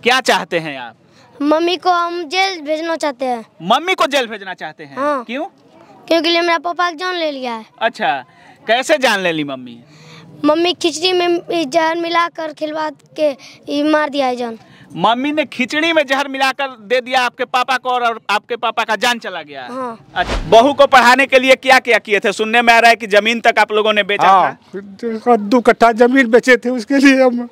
क्या चाहते हैं आप? मम्मी को हम जेल भेजना चाहते हैं। मम्मी को जेल भेजना चाहते हैं? हाँ। क्यों? क्योंकि मेरा पापा की जान ले लिया है। अच्छा, कैसे जान ले ली मम्मी? मम्मी खिचड़ी में जहर मिलाकर खिलवा के मार दिया है जान। मम्मी ने खिचड़ी में जहर मिलाकर दे दिया आपके पापा को और आपके पापा का जान चला गया। हाँ। अच्छा, बहू को पढ़ाने के लिए क्या क्या किए थे? सुनने में आ रहा है कि जमीन तक आप लोगों ने बेचा था। 2 कट्ठा जमीन बेचे थे उसके लिए हम,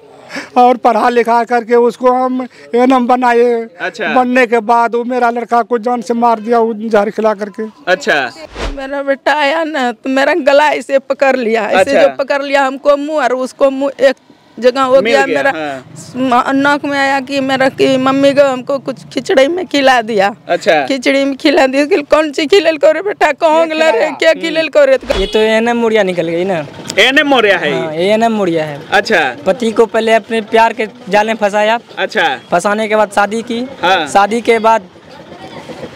और पढ़ा लिखा करके उसको हम एनएम बनाए। अच्छा। बनने के बाद वो मेरा लड़का को जान से मार दिया जहर खिला करके। अच्छा। मेरा बेटा आया ना तो मेरा गला ऐसे पकड़ लिया, ऐसे अच्छा। जो पकड़ लिया हमको मुंह, और उसको मुंह एक जगह हो गया मेरा। हाँ। नाक में आया कि मेरा कि मम्मी को हमको कुछ खिचड़ी में खिला दिया। अच्छा। खिचड़ी में खिला दिया। कौन सी खिलल को रे बेटा, कहाँ गला रे, क्या खिलल को रे? ये तो एएनएम मुड़िया निकल गई ना। एएनएम मोरिया है? हाँ, एएनएम मुड़िया है। अच्छा। पति को पहले अपने प्यार के जाल में फंसाया। अच्छा। फंसाने के बाद शादी की। हाँ। शादी के बाद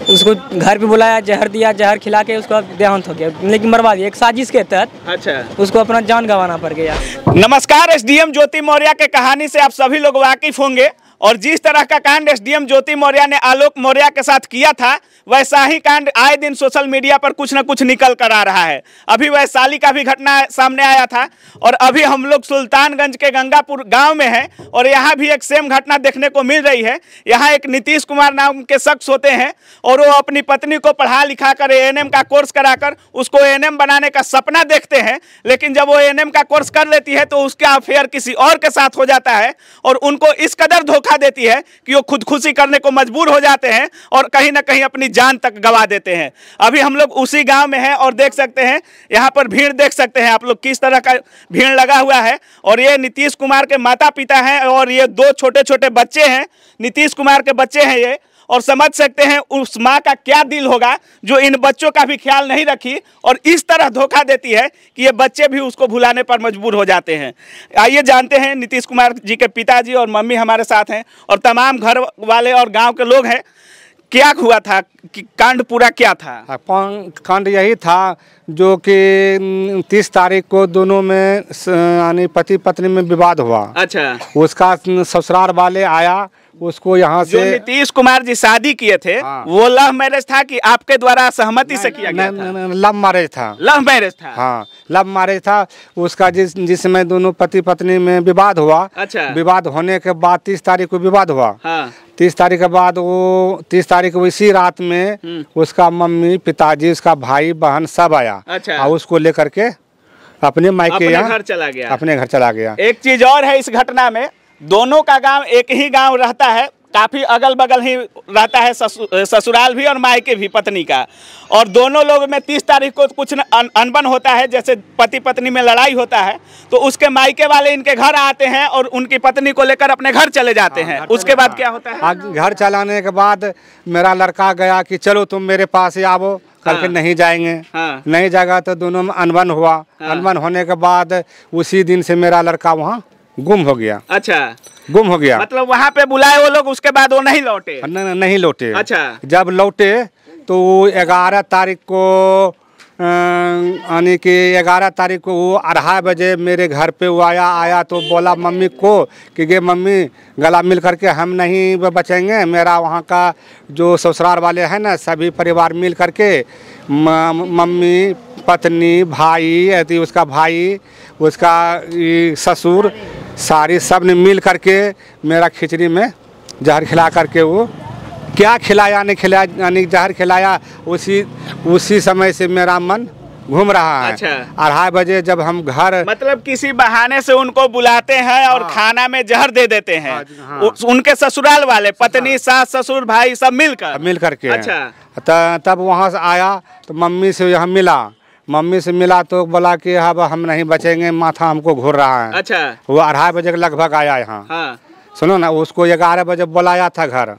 उसको घर पे बुलाया, जहर दिया, जहर खिला के उसका देहांत हो गया, लेकिन मरवा दिया एक साजिश के तहत। अच्छा। उसको अपना जान गंवाना पड़ गया। नमस्कार, एसडीएम ज्योति मौर्य के कहानी से आप सभी लोग वाकिफ होंगे, और जिस तरह का कांड एसडीएम ज्योति मौर्य ने आलोक मौर्य के साथ किया था, वैसा ही कांड आए दिन सोशल मीडिया पर कुछ न कुछ निकल कर आ रहा है। अभी वैशाली का भी घटना सामने आया था, और अभी हम लोग सुल्तानगंज के गंगापुर गांव में हैं, और यहाँ भी एक सेम घटना देखने को मिल रही है। यहाँ एक नीतीश कुमार नाम के शख्स होते हैं, और वो अपनी पत्नी को पढ़ा लिखा कर एएनएम का कोर्स कराकर उसको एएनएम बनाने का सपना देखते हैं, लेकिन जब वो एएनएम का कोर्स कर लेती है तो उसका अफेयर किसी और के साथ हो जाता है, और उनको इस कदर धोखा देती है कि वो खुदकुशी करने को मजबूर हो जाते हैं और कहीं ना कहीं अपनी जान तक गवा देते हैं। अभी हम लोग उसी गांव में हैं, और देख सकते हैं यहाँ पर भीड़, देख सकते हैं आप लोग किस तरह का भीड़ लगा हुआ है। और ये नीतीश कुमार के माता पिता हैं, और ये 2 छोटे छोटे बच्चे हैं, नीतीश कुमार के बच्चे हैं ये। और समझ सकते हैं उस माँ का क्या दिल होगा जो इन बच्चों का भी ख्याल नहीं रखी और इस तरह धोखा देती है कि ये बच्चे भी उसको भुलाने पर मजबूर हो जाते हैं। आइए जानते हैं, नीतीश कुमार जी के पिताजी और मम्मी हमारे साथ हैं, और तमाम घर वाले और गांव के लोग हैं। क्या हुआ था कि कांड पूरा क्या था? कांड यही था जो कि 30 तारीख को दोनों में यानी पति पत्नी में विवाद हुआ। अच्छा। उसका ससुराल वाले आया, उसको यहाँ से जो नीतीश कुमार जी शादी किए थे। हाँ। वो लव मैरिज था कि आपके द्वारा सहमति से किया गया था? लव मैरिज था। लव मैरिज था? हाँ, लव मैरिज था। उसका जिसमें दोनों पति पत्नी में विवाद हुआ। अच्छा। विवाद होने के बाद 30 तारीख को विवाद हुआ। हाँ। 30 तारीख के बाद वो 30 तारीख को इसी रात में उसका मम्मी, पिताजी, उसका भाई बहन सब आया। अच्छा। और उसको लेकर के अपने मायके घर चला गया। अपने घर चला गया। एक चीज और है इस घटना में, दोनों का गांव एक ही गांव रहता है, काफी अगल बगल ही रहता है, ससुराल भी और मायके भी पत्नी का। और दोनों लोग में 30 तारीख को कुछ अनबन होता है, जैसे पति पत्नी में लड़ाई होता है, तो उसके मायके वाले इनके घर आते हैं और उनकी पत्नी को लेकर अपने घर चले जाते हैं। उसके बाद क्या होता है? घर चलाने के बाद मेरा लड़का गया कि चलो तुम मेरे पास ही आओ करके। हाँ। नहीं जाएंगे। हाँ। नहीं जाएगा तो दोनों में अनबन हुआ। हाँ। अनबन होने के बाद उसी दिन से मेरा लड़का वहाँ गुम हो गया। अच्छा। गुम हो गया मतलब वहाँ पे बुलाए वो लोग, उसके बाद वो नहीं लौटे? नहीं लौटे। अच्छा। जब लौटे तो 11 तारीख को यानी कि 11 तारीख को वो 2:30 बजे मेरे घर पे वो आया तो बोला मम्मी को कि ये मम्मी गला मिल करके हम नहीं बचेंगे, मेरा वहाँ का जो ससुराल वाले हैं ना सभी परिवार मिल करके, मम्मी, पत्नी, भाई, उसका भाई, उसका ससुर, सारी सब ने मिल करके मेरा खिचड़ी में जहर खिला करके, वो क्या खिलाया नहीं खिलाया यानी जहर खिलाया, उसी समय से मेरा मन घूम रहा है। अच्छा। 2:30 बजे जब हम घर, मतलब किसी बहाने से उनको बुलाते हैं और खाना में जहर दे देते हैं। हाँ। उनके ससुराल वाले, पत्नी, सास, ससुर, भाई सब मिल करके। अच्छा। तब वहाँ से आया तो मम्मी से यहाँ मिला। मम्मी से मिला तो बोला कि अब हम नहीं बचेंगे, माथा हमको घूर रहा है। अच्छा। वो 2:30 बजे के लगभग आया यहाँ। हाँ। सुनो ना, उसको 11 बजे बुलाया था घर,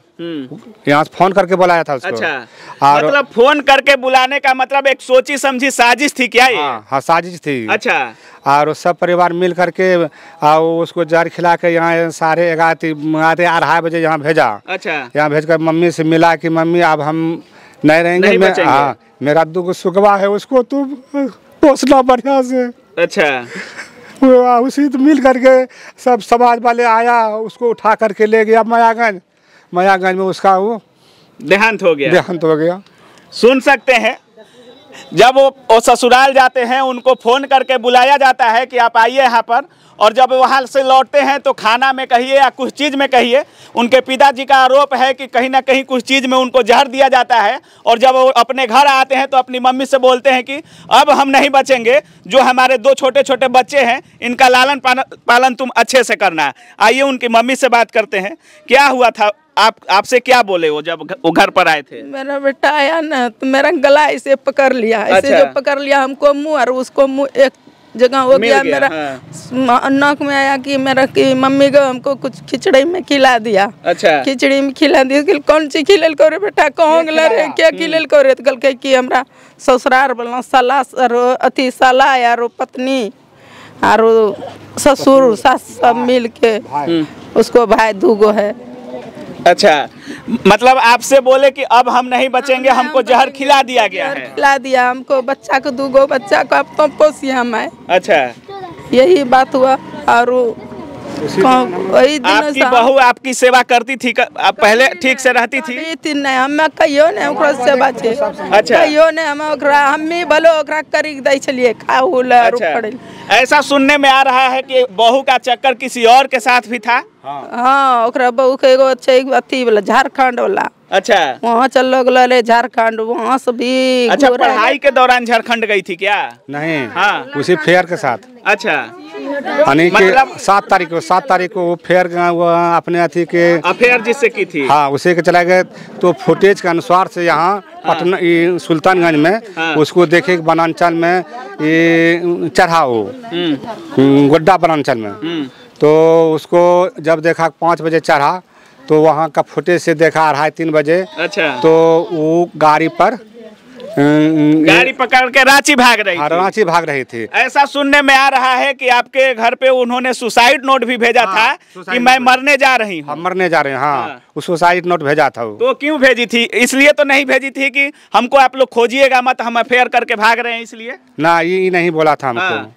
यहाँ से फोन करके बुलाया था उसको। अच्छा। और मतलब फोन करके बुलाने का मतलब एक सोची समझी साजिश थी क्या ये? हाँ, साजिश थी। अच्छा। और सब परिवार मिल करके उसको जहर खिला के यहाँ सारे 2:30 बजे यहाँ भेजा। अच्छा। यहाँ भेज कर मम्मी से मिला कि मम्मी अब हम नहीं रहेंगे। हाँ, मेरा 2 सुगवा है, उसको तुम पोसना बढ़िया से। अच्छा। उसी तो मिल करके सब समाज वाले आया, उसको उठा करके ले गया मायागंज में उसका वो देहांत हो गया। सुन सकते हैं, जब वो ससुराल जाते हैं उनको फ़ोन करके बुलाया जाता है कि आप आइए यहाँ पर, और जब वहाँ से लौटते हैं तो खाना में कहिए या कुछ चीज़ में कहिए, उनके पिताजी का आरोप है कि कहीं ना कहीं कुछ चीज़ में उनको जहर दिया जाता है। और जब वो अपने घर आते हैं तो अपनी मम्मी से बोलते हैं कि अब हम नहीं बचेंगे, जो हमारे 2 छोटे छोटे बच्चे हैं इनका लालन पालन तुम अच्छे से करना। आइए उनकी मम्मी से बात करते हैं, क्या हुआ था, आपसे क्या बोले वो जब वो घर पर आए थे? मेरा बेटा आया ना तो मेरा गला ऐसे पकड़ लिया, ऐसे अच्छा। जो पकड़ लिया हमको मुंह और उसको मुंह एक जगह हो गया मेरा। हाँ। नाक में आया कि मेरा कि मम्मी को हमको कुछ खिचड़ी में खिला दिया। अच्छा। खिचड़ी में खिला दिया कि कौन सी खिलेल को रे बेटा, कहाँ गला रे, क्या खिलेल को रे? तो कल के कि हमरा ससुरार बोलना साला अति साला यारो पत्नी और ससुर सास सब मिल के उसको भाई 2 गो है। अच्छा, मतलब आपसे बोले कि अब हम नहीं बचेंगे, हमको जहर खिला दिया गया है। खिला दिया हमको, बच्चा को 2 गो बच्चा को अब तो पोसिए हम है। अच्छा, यही बात हुआ। और वही दिन आपकी बहू आपकी सेवा करती थी, आप पहले ठीक से रहती थी? नहीं, हम कहियो ने ओकरा सेवा छे। अच्छा। कहियो ने हम ओकरा हम्मी भलो ओकरा करी दै छलिए खाऊ ला और अच्छा। पड़े। ऐसा सुनने में आ रहा है कि बहू का चक्कर किसी और के साथ भी था। हाँ, ओकरा बहू के एगो अच्छे अथी वाला झारखंड वाला, अच्छा, वहाँ चल गए झारखंड, वहाँ से भी। अच्छा, पढ़ाई के दौरान झारखंड गई थी क्या? नहीं, हाँ, उसी फेयर के साथ। अच्छा, यानी कि मतलब 7 तारीख को वो फेयर वो अपने अथी के अफेयर जिससे की थी। हाँ, उसी के चला गए। तो फुटेज के अनुसार से यहाँ पटना सुल्तानगंज में उसको देखे वनांचल में ये चढ़ा वो गोड्डा वनांचल में। तो उसको जब देखा 5 बजे चढ़ा तो वहाँ का फुटेज से देखा 2:30-3 बजे। अच्छा, तो वो गाड़ी पकड़ के रांची भाग रही थी। ऐसा सुनने में आ रहा है कि आपके घर पे उन्होंने सुसाइड नोट भी भेजा था कि मैं मरने जा रही हूँ। हम मरने जा रहे हैं। हाँ, उस सुसाइड नोट भेजा था वो। तो क्यों भेजी थी? इसलिए तो नहीं भेजी थी कि हमको आप लोग खोजिएगा मत, हम अफेयर करके भाग रहे हैं इसलिए? ना, ये नहीं बोला था हमको।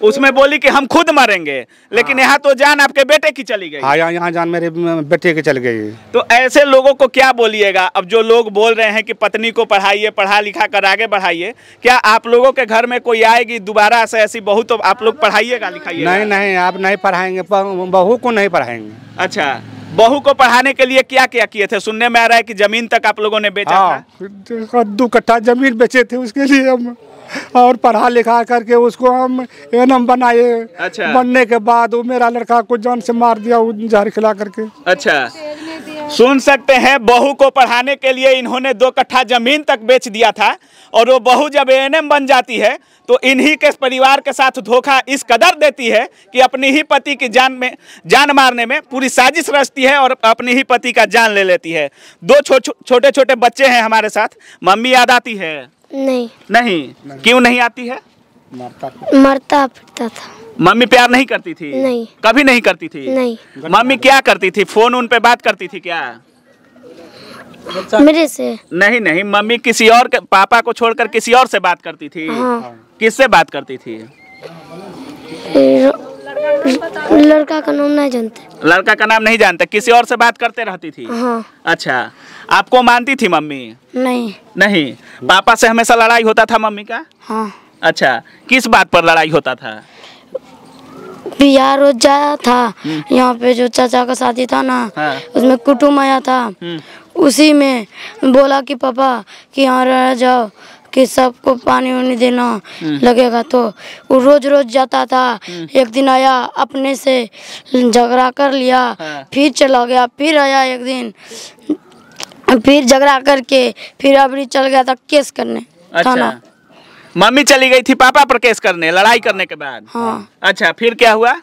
उसमें बोली कि हम खुद मरेंगे, लेकिन यहाँ तो जान आपके बेटे की चली गई। हाँ, यहाँ जान मेरे बेटे की चल गई। तो ऐसे लोगों को क्या बोलिएगा? अब जो लोग बोल रहे हैं कि पत्नी को पढ़ाइए, पढ़ा लिखा कर आगे बढ़ाइए, क्या आप लोगों के घर में कोई आएगी दोबारा से ऐसी बहू तो आप लोग पढ़ाइएगा लिखाइएगा? नहीं, आप नहीं पढ़ाएंगे, बहू को नहीं पढ़ाएंगे। अच्छा, बहू को पढ़ाने के लिए क्या क्या किए थे? सुनने में आ रहा है कि जमीन तक आप लोगों ने बेचा था। 2 कट्ठा जमीन बेचे थे उसके लिए हम, और पढ़ा लिखा करके उसको हम एनम बनाए। अच्छा। बनने के बाद वो मेरा लड़का को जान से मार दिया जहर खिला करके। अच्छा, सुन सकते हैं, बहू को पढ़ाने के लिए इन्होंने 2 कट्ठा जमीन तक बेच दिया था। और वो बहू जब एएनएम बन जाती है तो इन्हीं के परिवार के साथ धोखा इस कदर देती है कि अपनी ही पति की जान मारने में पूरी साजिश रचती है और अपनी ही पति का जान ले लेती है। 2 छोटे छोटे बच्चे हैं हमारे साथ। मम्मी याद आती है? नहीं। क्यों नहीं आती है? मरता फिरता था। मम्मी प्यार नहीं करती थी? नहीं। कभी नहीं करती थी? नहीं। मम्मी क्या करती थी? फोन उन पे बात करती थी क्या? मेरे से नहीं, मम्मी किसी और के, पापा को छोड़कर किसी और से बात करती थी? हाँ। किससे बात करती थी? लड़का का नाम नहीं जानते। लड़का का नाम नहीं जानते, किसी और से बात करते रहती थी? हाँ। अच्छा, आपको मानती थी मम्मी? नहीं। पापा से हमेशा लड़ाई होता था मम्मी का? हाँ। अच्छा, किस बात पर लड़ाई होता था? बिहार रोज जाया था, यहाँ पे जो चाचा का शादी था ना, हाँ। उसमें कुटुम्ब आया था। उसी में बोला कि पापा कि यहाँ रह जाओ, कि सबको पानी वानी देना लगेगा। तो वो रोज जाता था। एक दिन आया, अपने से झगड़ा कर लिया, फिर चला गया, फिर आया एक दिन, फिर झगड़ा करके फिर अबरी चल गया था केस करने। अच्छा, मम्मी चली गई थी पापा पर केस करने, लड़ाई करने के बाद? हाँ। अच्छा, फिर क्या हुआ?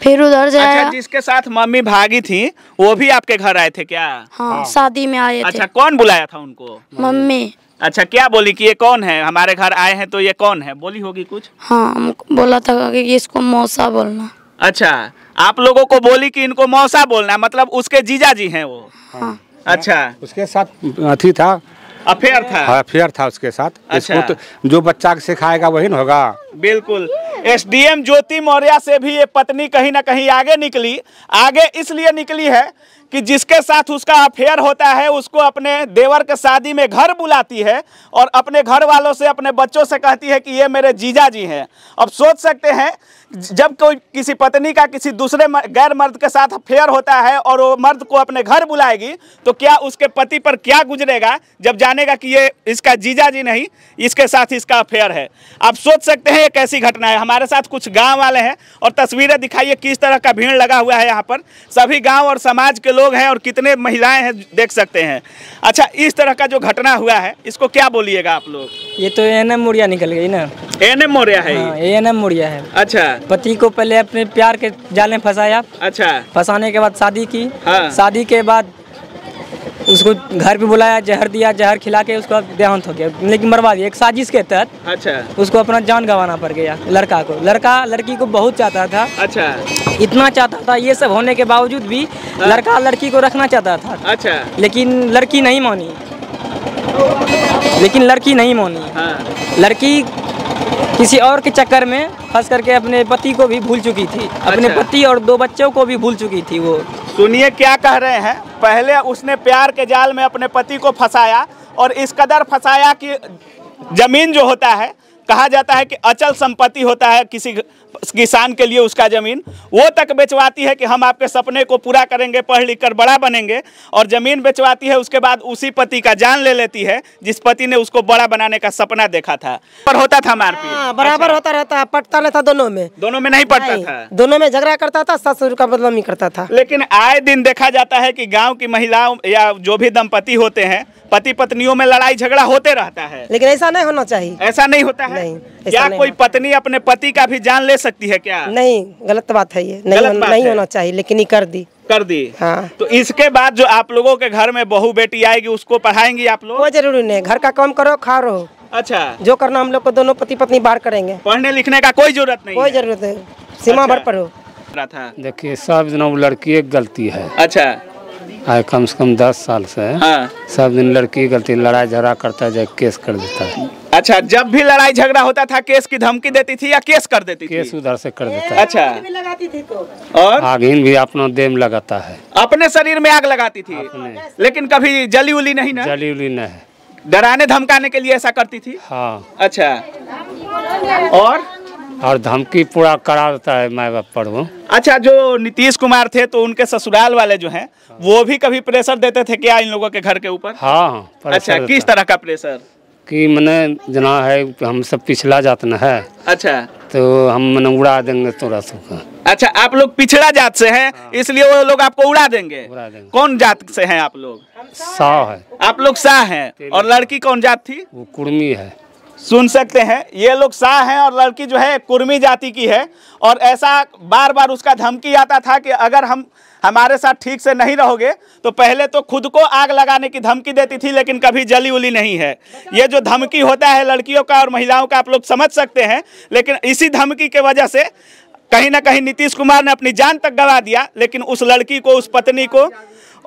फिर उधर से अच्छा, जिसके साथ मम्मी भागी थी वो भी आपके घर आए थे क्या? हाँ, शादी में आए थे। अच्छा, कौन बुलाया था उनको? मम्मी। अच्छा, क्या बोली कि ये कौन है, हमारे घर आए हैं तो ये कौन है, बोली होगी कुछ? हाँ, हमको बोला था कि इसको मौसा बोलना। अच्छा, आप लोगों को बोली कि इनको मौसा बोलना, मतलब उसके जीजा जी हैं वो? हाँ। अच्छा, उसके साथ अथी था, अफेयर था? अफेयर था उसके साथ। अच्छा। इसको तो जो बच्चा सिखाएगा वही ना होगा। बिल्कुल। एसडीएम ज्योति मौर्य से भी ये पत्नी कहीं ना कहीं आगे निकली। आगे इसलिए निकली है कि जिसके साथ उसका अफेयर होता है उसको अपने देवर के शादी में घर बुलाती है और अपने घर वालों से, अपने बच्चों से कहती है कि ये मेरे जीजा जी हैं। अब सोच सकते हैं जब कोई किसी पत्नी का किसी दूसरे गैर मर्द के साथ अफेयर होता है और वो मर्द को अपने घर बुलाएगी तो क्या उसके पति पर क्या गुजरेगा जब जानेगा कि ये इसका जीजा जी नहीं, इसके साथ इसका अफेयर है। आप सोच सकते हैं ये कैसी घटना है। हमारे साथ कुछ गांव वाले हैं और तस्वीरें दिखाइए किस तरह का भीड़ लगा हुआ है यहाँ पर। सभी गाँव और समाज के लोग हैं और कितने महिलाएं हैं देख सकते हैं। अच्छा, इस तरह का जो घटना हुआ है इसको क्या बोलिएगा आप लोग? ये तो एएनएम मौर्य निकल गई ना। एएनएम मौर्य है? एएनएम मौर्य है। अच्छा, पति को पहले अपने प्यार के जाल में फंसाया। अच्छा, फंसाने के बाद शादी की। हाँ। शादी के बाद उसको घर पे बुलाया, जहर दिया, जहर खिला के उसका देहांत हो गया, लेकिन मरवा दिया एक साजिश के तहत। अच्छा, उसको अपना जान गंवाना पड़ गया लड़का को। लड़का लड़की को बहुत चाहता था। अच्छा, इतना चाहता था, ये सब होने के बावजूद भी लड़का लड़की को रखना चाहता था। अच्छा, लेकिन लड़की नहीं मानी। हाँ। लड़की किसी और के चक्कर में फंस करके अपने पति को भी भूल चुकी थी। अपने अच्छा। पति और 2 बच्चों को भी भूल चुकी थी वो। सुनिए क्या कह रहे हैं। पहले उसने प्यार के जाल में अपने पति को फंसाया और इस कदर फंसाया कि जमीन जो होता है, कहा जाता है कि अचल संपत्ति होता है किसी किसान के लिए, उसका जमीन वो तक बेचवाती है कि हम आपके सपने को पूरा करेंगे, पढ़ लिख कर बड़ा बनेंगे, और जमीन बेचवाती है। उसके बाद उसी पति का जान ले लेती है जिस पति ने उसको बड़ा बनाने का सपना देखा था। पर होता था मारपीट? बराबर होता रहता है, पटता नहीं था दोनों में। दोनों में नहीं पड़ता था? दोनों में झगड़ा करता था, ससुर का बदनामी करता था। लेकिन आए दिन देखा जाता है कि गांव की महिलाओं या जो भी दंपति होते हैं, पति पत्नियों में लड़ाई झगड़ा होते रहता है। लेकिन ऐसा नहीं होना चाहिए। ऐसा नहीं होता है? नहीं, क्या ऐसा नहीं कोई पत्नी अपने पति का भी जान ले सकती है क्या? नहीं, गलत बात है ये। नहीं होना चाहिए, लेकिन ये कर दी। हाँ। तो इसके बाद जो आप लोगों के घर में बहू बेटी आएगी उसको पढ़ाएंगी आप लोग? कोई जरूरी नहीं, घर का काम करो, खा रहो। अच्छा, जो करना हम लोग को दोनों पति पत्नी बाहर करेंगे। पढ़ने लिखने का कोई जरूरत नहीं? कोई जरूरत है, सीमा भर पढ़ो। देखिए सब दिन वो लड़की एक गलती है। अच्छा, आए कम से कम 10 साल से हाँ। सब दिन लड़की की गलती, लड़ाई झगड़ा करता है, जाए केस कर देता है। अच्छा, जब भी लड़ाई झगड़ा होता था केस की धमकी देती थी या केस कर देती थी? केस उधर से कर देता है। अच्छा, लगाती थी तो और आगिन भी अपना देह में लगाता है, अपने शरीर में आग लगाती थी, लेकिन कभी जली उली नहीं ना? जली उली नहीं है। डराने धमकाने के लिए ऐसा करती थी? हाँ। अच्छा, और धमकी पूरा करा देता है माँ बाप पर वो। अच्छा, जो नीतीश कुमार थे तो उनके ससुराल वाले जो हैं वो भी कभी प्रेशर देते थे क्या इन लोगों के घर के ऊपर? हाँ। अच्छा, किस तरह का प्रेशर? कि मने जना है हम सब पिछला जात न है। अच्छा, तो हम मने उड़ा देंगे तोरा सबका। अच्छा, आप लोग पिछड़ा जात से हैं, इसलिए वो लोग आपको उड़ा देंगे। कौन जात से हैं आप लोग? शाह है। आप लोग शाह हैं। और लड़की कौन जात थी? वो कुर्मी है। सुन सकते हैं, ये लोग शाह हैं और लड़की जो है कुर्मी जाति की है। और ऐसा बार बार उसका धमकी आता था कि अगर हमारे साथ ठीक से नहीं रहोगे तो पहले तो खुद को आग लगाने की धमकी देती थी, लेकिन कभी जली उली नहीं है। ये जो धमकी होता है लड़कियों का और महिलाओं का आप लोग समझ सकते हैं। लेकिन इसी धमकी के वजह से कहीं ना कहीं नीतीश कुमार ने अपनी जान तक गंवा दिया। लेकिन उस लड़की को, उस पत्नी को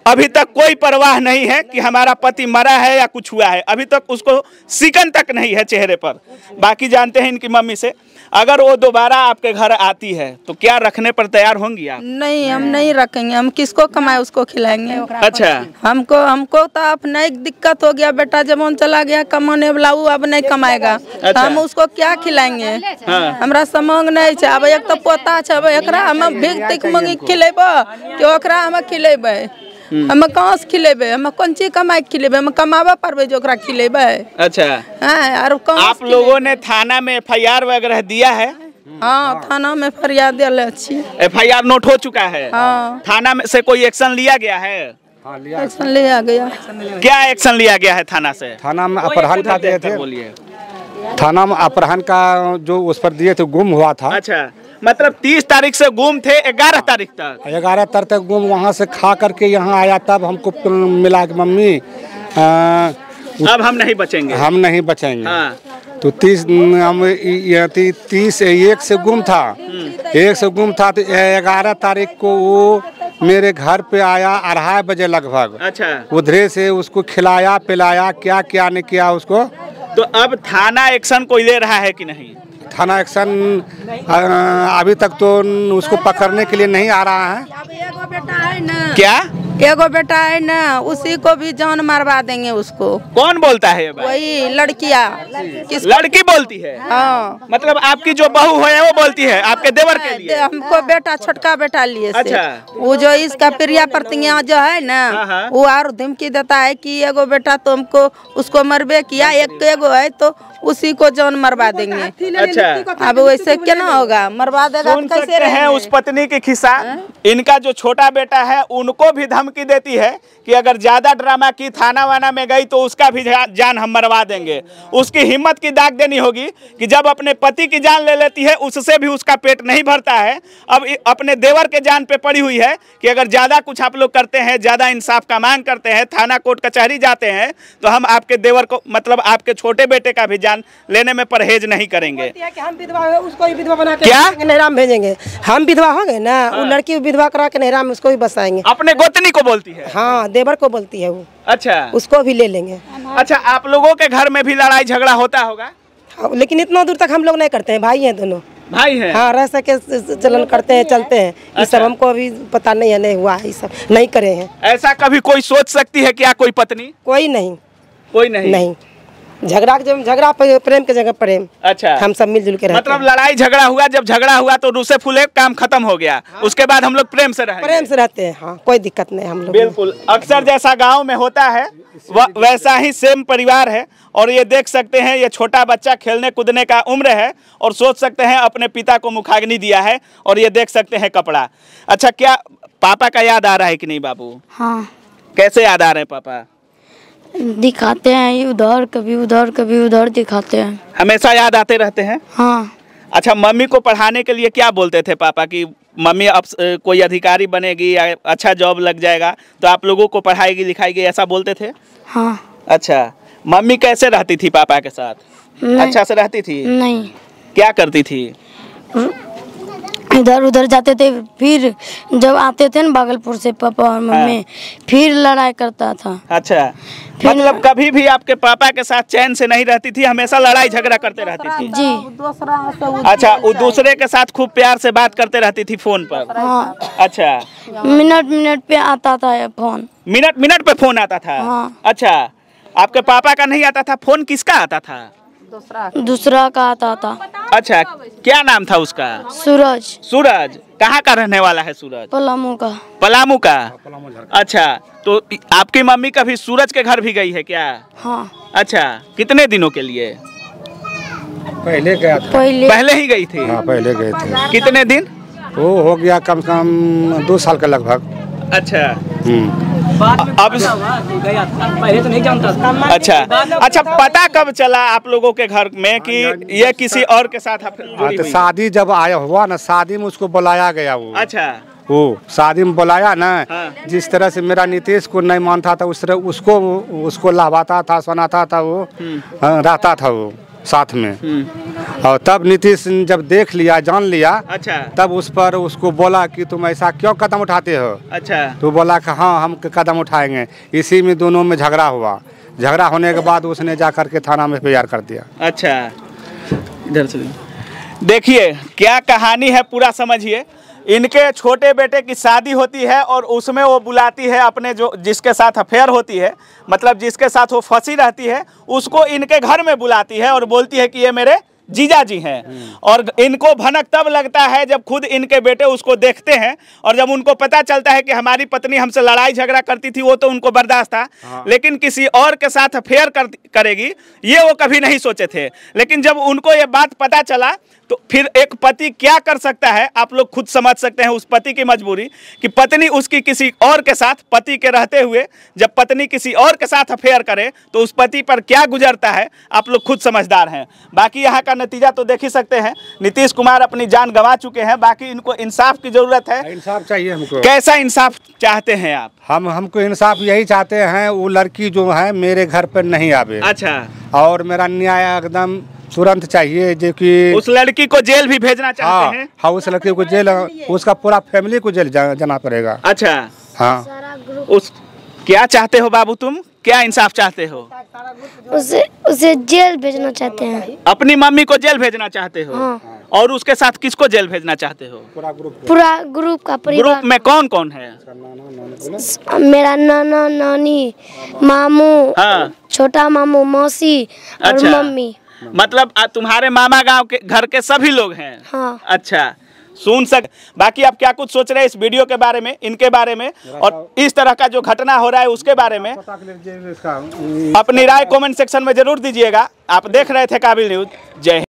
अभी तक कोई परवाह नहीं है कि हमारा पति मरा है या कुछ हुआ है। अभी तक उसको सिकन तक नहीं है चेहरे पर। बाकी जानते हैं इनकी मम्मी से, अगर वो दोबारा आपके घर आती है तो क्या रखने पर तैयार होंगी आप? नहीं, हम नहीं रखेंगे। हम किसको कमाए उसको खिलाएंगे? अच्छा, हमको तो अब नहीं दिक्कत हो गया, बेटा जब चला गया कमाने वाला, वो अब नहीं कमाएगा। अच्छा। हम उसको क्या खिलाएंगे? हाँ। हमरा समंग नहीं है। अब एक तो पोता है, अब एकरा हम भीख तिक मंगी खिलेबो कि ओकरा हम खिलेबे? हम कहाँ से खिलेबे? हम कौन चीज कमाए खिलेबे? हम कमाबे पारबे जो ओकरा खिलेबे? अच्छा, हाँ। और आप लोगों ने थाना में FIR वगैरह दिया है? हाँ, थाना में फरियाद दिया अच्छी। FIR नोट हो चुका है? हाँ। थाना में से कोई एक्शन लिया गया है? एक्शन लिया गया। क्या एक्शन लिया गया है थाना से? थाना में अपहरण का दिए थे। बोलिए। थाना में अपहरण का जो उस पर दिए थे, गुम हुआ था। अच्छा, मतलब 30 तारीख से गुम थे 11 तारीख तक? 11 तारीख तक गुम, वहाँ से खा करके यहाँ आया, तब हमको मिला कि मम्मी अब हम नहीं बचेंगे। हाँ। तो 30 एक से गुम था। 1 से गुम था तो 11 तारीख को वो मेरे घर पे आया 2:30 बजे लगभग। अच्छा, उधरे से उसको खिलाया पिलाया, क्या क्या नहीं किया उसको। तो अब थाना एक्शन कोई ले रहा है कि नहीं? थाना एक्शन अभी तक तो उसको पकड़ने के लिए नहीं आ रहा है। एगो बेटा है ना, क्या एगो बेटा है ना, उसी को भी जान मरवा देंगे उसको। कौन बोलता है ये बात? वही लड़कियाँ। किस लड़की बोलती है? हाँ, मतलब आपकी जो बहू है वो बोलती है आपके देवर के लिए? हमको बेटा, छोटका बेटा लिए से। अच्छा। वो जो इसका प्रिया प्रतिज्ञा जो है ना, वो और धमकी देता है कि एगो बेटा तुमको उसको मरबे किया, एक एगो है तो उसी को जान मरवा देंगे। अच्छा, अब वैसे क्या ना होगा, मरवा देगा सुन तो कैसे सकते हैं रहेंगे? उस पत्नी की खिस्सा। इनका जो छोटा बेटा है उनको भी धमकी देती है कि अगर ज्यादा ड्रामा की, थाना वाना में गई तो उसका भी जान हम मरवा देंगे। उसकी हिम्मत की दाग देनी होगी कि जब अपने पति की जान ले लेती है उससे भी उसका पेट नहीं भरता है, अब अपने देवर के जान पे पड़ी हुई है कि अगर ज्यादा कुछ आप लोग करते हैं, ज्यादा इंसाफ का मांग करते हैं, थाना कोर्ट कचहरी जाते हैं, तो हम आपके देवर को, मतलब आपके छोटे बेटे का भी जान लेने में परहेज नहीं करेंगे। कि हम विधवा है, उसको ही विधवा बना के क्या? नहराम भेजेंगे। हम विधवा होंगे ना, वो लड़की विधवा करा के नहराम में उसको भी बसाएंगे। अपने गोतनी को बोलती है? हाँ, देवर को बोलती है वो। अच्छा, उसको भी ले लेंगे। अच्छा, आप लोगों के घर में भी लड़ाई झगड़ा होता होगा? हाँ, लेकिन इतना दूर तक हम लोग नहीं करते हैं, भाई हैं दोनों। भाई हैं? हाँ, रह सके चलन करते हैं, चलते हैं। ये सब हमको अभी पता नहीं है, नहीं हुआ है, ये सब नहीं करे हैं। ऐसा कभी कोई सोच सकती है क्या कोई पत्नी? कोई नहीं, कोई नहीं। नहीं। झगड़ा प्रेम के जगह प्रेम। अच्छा, हम सब मिलजुल के रहते मतलब हैं। लड़ाई झगड़ा हुआ, जब झगड़ा हुआ तो रूसे फूले काम खत्म हो गया। उसके बाद हम लोग प्रेम से रहेंगे। प्रेम से रहते हैं। हाँ, कोई दिक्कत नहीं हम लोग। बिल्कुल, अक्सर जैसा गांव में होता है वैसा ही सेम परिवार है। और ये देख सकते हैं, ये छोटा बच्चा खेलने कूदने का उम्र है और सोच सकते हैं अपने पिता को मुखाग्नि दिया है। और ये देख सकते हैं कपड़ा। अच्छा, क्या पापा का याद आ रहा है कि नहीं बाबू? हाँ, कैसे याद आ रहे हैं पापा? दिखाते हैं उधर, कभी उधर, कभी उधर दिखाते हैं। हमेशा याद आते रहते हैं? हाँ। अच्छा, मम्मी को पढ़ाने के लिए क्या बोलते थे पापा कि मम्मी अब कोई अधिकारी बनेगी या अच्छा जॉब लग जाएगा तो आप लोगों को पढ़ाएगी लिखाएगी, ऐसा बोलते थे? हाँ। अच्छा, मम्मी कैसे रहती थी पापा के साथ? अच्छा से रहती थी? नहीं, क्या करती थी? इधर उधर जाते थे, फिर जब आते थे ना भागलपुर से पापा और मम्मी, फिर लड़ाई करता था। अच्छा, मतलब कभी भी आपके पापा के साथ चैन से नहीं रहती थी, हमेशा लड़ाई झगड़ा करते रहती थी? जी। अच्छा, वो दूसरे के साथ खूब प्यार से बात करते रहती थी फोन पर? हाँ। अच्छा, मिनट मिनट पे आता था ये फोन। मिनट मिनट पे फोन आता था? हाँ। अच्छा, आपके पापा का नहीं आता था फोन, किसका आता था? दूसरा का आता था। अच्छा, क्या नाम था उसका? सूरज। सूरज कहाँ का रहने वाला है सूरज? पलामू का। पलामू का? अच्छा, तो आपकी मम्मी कभी सूरज के घर भी गई है क्या? हाँ। अच्छा, कितने दिनों के लिए? पहले गया था। पहले ही गई थी? हाँ, पहले गए थे। कितने दिन? वो हो गया कम से कम 2 साल के लगभग। अच्छा, अब गया था, पहले तो नहीं जानता था। अच्छा, अच्छा, पता कब चला आप लोगों के घर में कि ये किसी और के साथ जुड़ी तो हुई है? शादी जब आया हुआ ना, शादी में उसको बुलाया गया। वो अच्छा, वो शादी में बुलाया ना। हाँ। जिस तरह से मेरा नीतीश को नहीं मानता था, उस तरह उसको लहवाता था, सुनाता था। वो रहता था वो साथ में। और तब नीतीश जब देख लिया, जान लिया, अच्छा, तब उस पर उसको बोला कि तुम ऐसा क्यों कदम उठाते हो? अच्छा, तो बोला कि हाँ, हम कदम उठाएंगे। इसी में दोनों में झगड़ा हुआ। झगड़ा होने के बाद उसने जा कर के थाना में FIR कर दिया। अच्छा, इधर से देखिए क्या कहानी है, पूरा समझिए। इनके छोटे बेटे की शादी होती है और उसमें वो बुलाती है अपने जो जिसके साथ अफेयर होती है, मतलब जिसके साथ वो फंसी रहती है, उसको इनके घर में बुलाती है और बोलती है कि ये मेरे जीजा जी हैं। और इनको भनक तब लगता है जब खुद इनके बेटे उसको देखते हैं। और जब उनको पता चलता है कि हमारी पत्नी हमसे लड़ाई झगड़ा करती थी, वो तो उनको बर्दाश्त था, लेकिन किसी और के साथ अफेयर करेगी ये वो कभी नहीं सोचे थे। लेकिन जब उनको ये बात पता चला तो फिर एक पति क्या कर सकता है, आप लोग खुद समझ सकते हैं उस पति की मजबूरी कि पत्नी उसकी किसी और के साथ, पति के रहते हुए जब पत्नी किसी और के साथ अफेयर करे तो उस पति पर क्या गुजरता है, आप लोग खुद समझदार हैं। बाकी यहाँ का नतीजा तो देख ही सकते हैं, नीतीश कुमार अपनी जान गंवा चुके हैं। बाकी इनको इंसाफ की जरूरत है। इंसाफ चाहिए हमको। कैसा इंसाफ चाहते हैं आप? हमको इंसाफ यही चाहते हैं, वो लड़की जो है मेरे घर पर नहीं आवे। अच्छा, और मेरा न्याय एकदम तुरंत चाहिए, जो कि उस लड़की को जेल भी भेजना चाहते हैं? हाँ, उस लड़की को जेल, उसका पूरा फैमिली को जेल जाना पड़ेगा। अच्छा, हाँ, क्या चाहते हो बाबू तुम, क्या इंसाफ चाहते हो? उसे उसे जेल भेजना चाहते हैं। अपनी मम्मी को जेल भेजना चाहते हो? हाँ। और उसके साथ किसको जेल भेजना चाहते हो? पूरा ग्रुप का परिवार। ग्रुप में कौन कौन है? मेरा नाना नानी मामू, हाँ। छोटा मामू, मौसी और अच्छा। मम्मी। मतलब तुम्हारे मामा गांव के घर के सभी लोग हैं? हाँ। अच्छा, सुन सक बाकी आप क्या कुछ सोच रहे हैं इस वीडियो के बारे में, इनके बारे में और इस तरह का जो घटना हो रहा है उसके बारे में? अपनी राय कमेंट सेक्शन में जरूर दीजिएगा। आप देख रहे थे काबिल न्यूज़। जय हिंद।